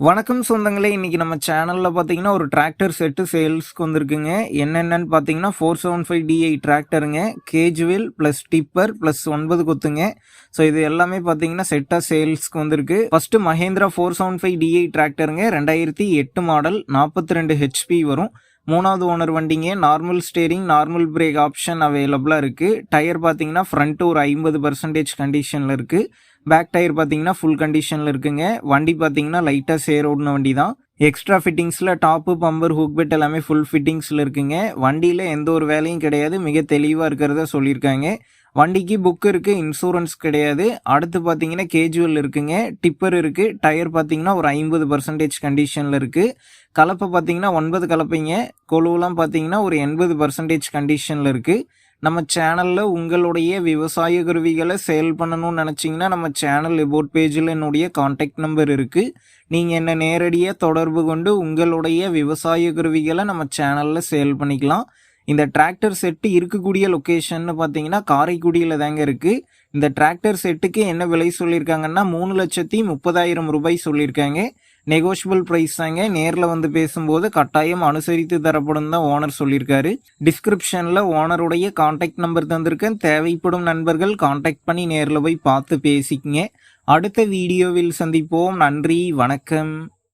வணக்கம் சொந்தங்களே, இன்னைக்கு நம்ம சேனல்ல பாத்தீங்கன்னா ஒரு டிராக்டர் செட்டு சேல்ஸ்க்கு வந்திருக்குங்க. என்னென்னு பாத்தீங்கன்னா 475DI டிராக்டருங்க, கேஜுவல் பிளஸ் டிப்பர் பிளஸ் 9 கொத்துங்க. ஸோ இது எல்லாமே பாத்தீங்கன்னா செட்டா சேல்ஸ்க்கு வந்திருக்கு. ஃபர்ஸ்ட் மஹேந்திரா 475DI டிராக்டருங்க, 2008 மாடல், 42 HP வரும். மூணாவது ஓனர் வண்டிங்க. Normal steering, normal brake option அவைலபிளா இருக்கு. டயர் பாத்தீங்கன்னா ஃப்ரண்ட் ஒரு 50% கண்டிஷன்ல இருக்கு. பேக் டயர் பார்த்தீங்கன்னா ஃபுல் கண்டிஷனில் இருக்குங்க. வண்டி பார்த்தீங்கன்னா லைட்டாக சேர் ஓடின வண்டி தான். எக்ஸ்ட்ரா ஃபிட்டிங்ஸில் டாப்பு, பம்பர், ஹூக் பெட் எல்லாமே ஃபுல் ஃபிட்டிங்ஸில் இருக்குங்க. வண்டியில் எந்த ஒரு வேலையும் கிடையாது, மிக தெளிவாக இருக்கிறதா சொல்லியிருக்காங்க. வண்டிக்கு புக் இருக்குது, இன்சூரன்ஸ் கிடையாது. அடுத்து பார்த்தீங்கன்னா கேஜுவல் இருக்குங்க, டிப்பர் இருக்குது. டயர் பார்த்தீங்கன்னா ஒரு 50% கண்டிஷனில் இருக்குது. கலப்பை பார்த்தீங்கன்னா 9 கலப்பைங்க. கொழுவெலாம் பார்த்தீங்கன்னா ஒரு 80% கண்டிஷனில் இருக்குது. நம்ம சேனலில் உங்களுடைய விவசாய கருவிகளை சேல் பண்ணணும்னு நினச்சிங்கன்னா நம்ம சேனல் எபோட் பேஜில் என்னுடைய கான்டாக்ட் நம்பர் இருக்குது. நீங்கள் என்ன நேரடியாக தொடர்பு கொண்டு உங்களுடைய விவசாய கருவிகளை நம்ம சேனலில் சேல் பண்ணிக்கலாம். இந்த டிராக்டர் செட்டு இருக்கக்கூடிய லொக்கேஷன்னு பார்த்தீங்கன்னா காரைக்குடியில் தாங்க இருக்குது. இந்த டிராக்டர் செட்டுக்கு என்ன விலை சொல்லியிருக்காங்கன்னா 3,30,000 ரூபாய் சொல்லியிருக்காங்க. நெகோஷியபிள் ப்ரைஸ் தாங்க. நேரில் வந்து பேசும்போது கட்டாயம் அனுசரித்து தரப்படும் தான் ஓனர் சொல்லியிருக்காரு. டிஸ்கிரிப்ஷனில் ஓனருடைய கான்டாக்ட் நம்பர் தந்திருக்கேன். தேவைப்படும் நண்பர்கள் கான்டாக்ட் பண்ணி நேரில் போய் பார்த்து பேசிக்கங்க. அடுத்த வீடியோவில் சந்திப்போம். நன்றி, வணக்கம்.